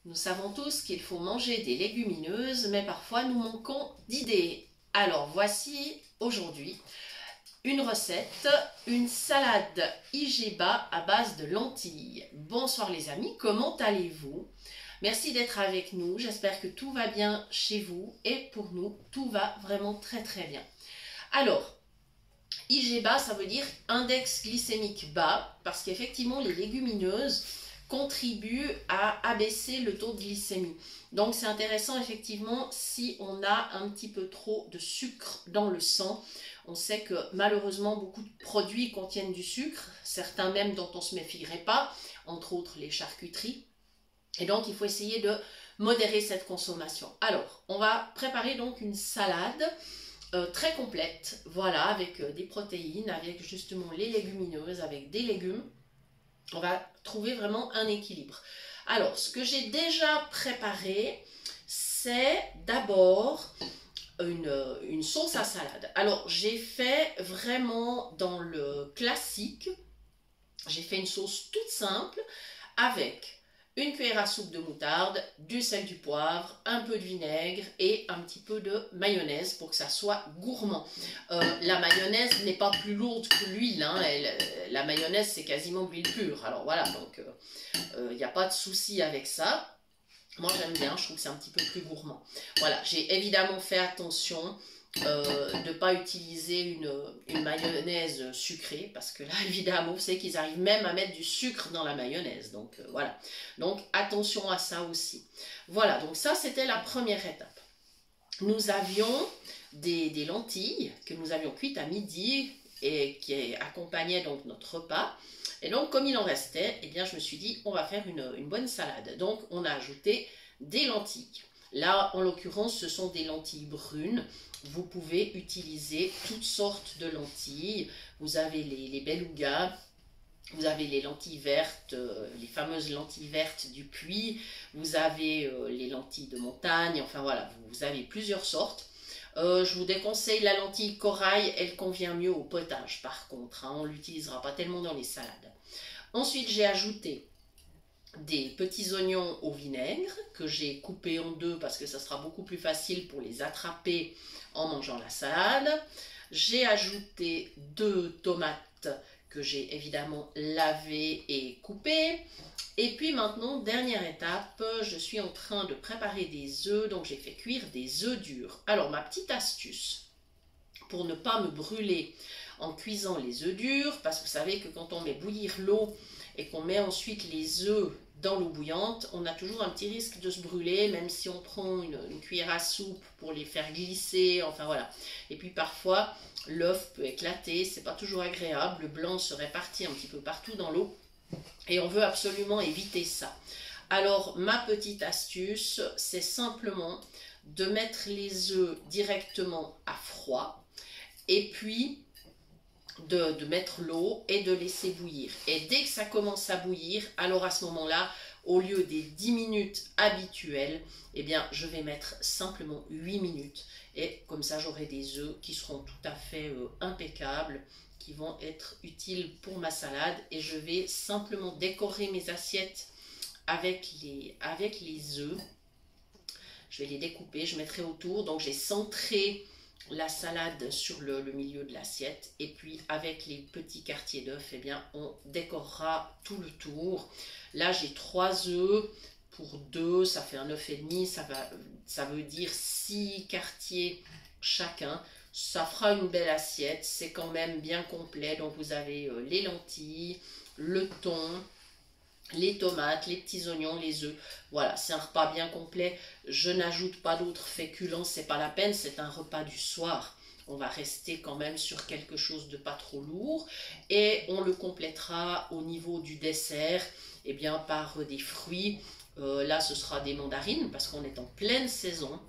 Nous savons tous qu'il faut manger des légumineuses, mais parfois nous manquons d'idées. Alors voici aujourd'hui une recette, une salade IGBA à base de lentilles. Bonsoir les amis, comment allez-vous? Merci d'être avec nous, j'espère que tout va bien chez vous et pour nous, tout va vraiment très bien. Alors, IGBA, ça veut dire index glycémique bas, parce qu'effectivement les légumineuses contribuent à abaisser le taux de glycémie. Donc c'est intéressant effectivement si on a un petit peu trop de sucre dans le sang. On sait que malheureusement beaucoup de produits contiennent du sucre, certains même dont on ne se méfierait pas, entre autres les charcuteries. Et donc il faut essayer de modérer cette consommation. Alors on va préparer donc une salade très complète, voilà, avec des protéines, avec justement les légumineuses, avec des légumes. On va trouver vraiment un équilibre. Alors, ce que j'ai déjà préparé, c'est d'abord une sauce à salade. Alors, j'ai fait vraiment dans le classique, j'ai fait une sauce toute simple avec une cuillère à soupe de moutarde, du sel, du poivre, un peu de vinaigre et un petit peu de mayonnaise pour que ça soit gourmand. La mayonnaise n'est pas plus lourde que l'huile, hein. La mayonnaise c'est quasiment de l'huile pure, alors voilà, donc il n'y a pas de souci avec ça. Moi j'aime bien, je trouve que c'est un petit peu plus gourmand. Voilà, j'ai évidemment fait attention de ne pas utiliser une mayonnaise sucrée, parce que là évidemment vous savez qu'ils arrivent même à mettre du sucre dans la mayonnaise, donc voilà, donc attention à ça aussi. Voilà, donc ça c'était la première étape. Nous avions des lentilles que nous avions cuites à midi et qui accompagnaient donc notre repas, et donc comme il en restait, eh bien je me suis dit on va faire une bonne salade. Donc on a ajouté des lentilles. Là, en l'occurrence, ce sont des lentilles brunes. Vous pouvez utiliser toutes sortes de lentilles. Vous avez les belugas, vous avez les lentilles vertes, les fameuses lentilles vertes du Puy, vous avez les lentilles de montagne, enfin voilà, vous avez plusieurs sortes. Je vous déconseille la lentille corail, elle convient mieux au potage par contre, hein, on ne l'utilisera pas tellement dans les salades. Ensuite, j'ai ajouté des petits oignons au vinaigre que j'ai coupés en deux parce que ça sera beaucoup plus facile pour les attraper en mangeant la salade. J'ai ajouté 2 tomates que j'ai évidemment lavées et coupées. Et puis maintenant, dernière étape, je suis en train de préparer des œufs, donc j'ai fait cuire des œufs durs. Alors ma petite astuce pour ne pas me brûler en cuisant les œufs durs, parce que vous savez que quand on met bouillir l'eau et qu'on met ensuite les œufs dans l'eau bouillante, on a toujours un petit risque de se brûler, même si on prend une cuillère à soupe pour les faire glisser, enfin voilà. Et puis parfois, l'œuf peut éclater, c'est pas toujours agréable, le blanc se répartit un petit peu partout dans l'eau, et on veut absolument éviter ça. Alors, ma petite astuce, c'est simplement de mettre les œufs directement à froid, et puis de mettre l'eau et de laisser bouillir. Et dès que ça commence à bouillir, alors à ce moment-là, au lieu des 10 minutes habituelles, eh bien, je vais mettre simplement 8 minutes. Et comme ça, j'aurai des œufs qui seront tout à fait impeccables, qui vont être utiles pour ma salade. Et je vais simplement décorer mes assiettes avec les œufs. Je vais les découper, je mettrai autour. Donc, j'ai centré la salade sur le milieu de l'assiette, et puis avec les petits quartiers d'œufs, eh bien on décorera tout le tour. Là j'ai 3 œufs pour 2, ça fait un œuf et demi, ça veut dire 6 quartiers chacun. Ça fera une belle assiette, c'est quand même bien complet. Donc vous avez les lentilles, le thon, les tomates, les petits oignons, les œufs. Voilà, c'est un repas bien complet. Je n'ajoute pas d'autres féculents, c'est pas la peine, c'est un repas du soir. On va rester quand même sur quelque chose de pas trop lourd, et on le complétera au niveau du dessert, eh bien, par des fruits. Là, ce sera des mandarines parce qu'on est en pleine saison.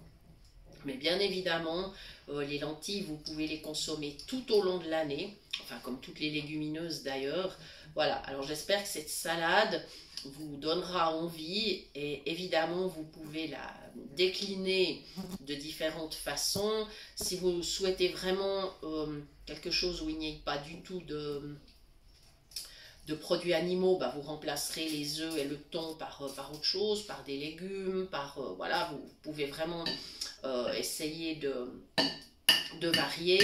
Mais bien évidemment, les lentilles, vous pouvez les consommer tout au long de l'année, enfin comme toutes les légumineuses d'ailleurs. Voilà, alors j'espère que cette salade vous donnera envie, et évidemment vous pouvez la décliner de différentes façons. Si vous souhaitez vraiment quelque chose où il n'y ait pas du tout de produits animaux, bah, vous remplacerez les œufs et le thon par autre chose, par des légumes, voilà, vous pouvez vraiment essayer de varier.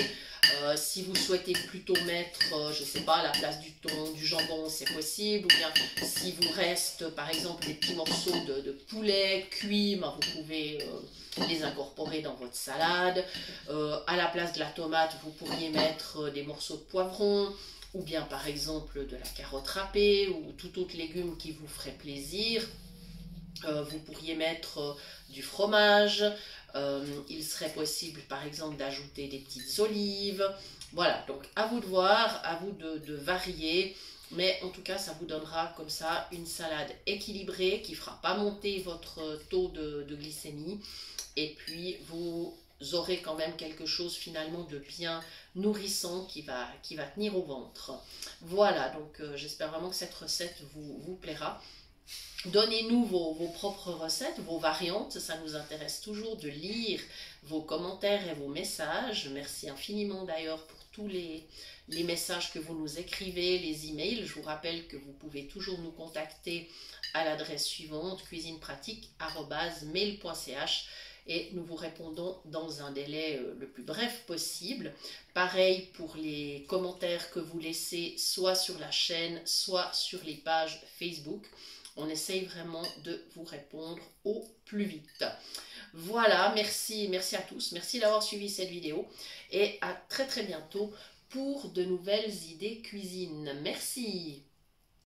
Si vous souhaitez plutôt mettre, je ne sais pas, à la place du thon, du jambon, c'est possible. Ou bien si vous reste, par exemple, des petits morceaux de poulet cuits, ben, vous pouvez les incorporer dans votre salade. À la place de la tomate, vous pourriez mettre des morceaux de poivron. Ou bien, par exemple, de la carotte râpée ou tout autre légume qui vous ferait plaisir. Vous pourriez mettre du fromage, il serait possible par exemple d'ajouter des petites olives. Voilà, donc à vous de voir, à vous de varier, mais en tout cas ça vous donnera comme ça une salade équilibrée qui ne fera pas monter votre taux de glycémie, et puis vous aurez quand même quelque chose finalement de bien nourrissant qui va tenir au ventre. Voilà, donc j'espère vraiment que cette recette vous plaira. Donnez-nous vos propres recettes, vos variantes, ça nous intéresse toujours de lire vos commentaires et vos messages. Merci infiniment d'ailleurs pour tous les messages que vous nous écrivez, les emails. Je vous rappelle que vous pouvez toujours nous contacter à l'adresse suivante, cuisinepratique@mail.ch, et nous vous répondons dans un délai le plus bref possible. Pareil pour les commentaires que vous laissez soit sur la chaîne, soit sur les pages Facebook. On essaye vraiment de vous répondre au plus vite. Voilà, merci à tous. Merci d'avoir suivi cette vidéo. Et à très bientôt pour de nouvelles idées cuisine. Merci.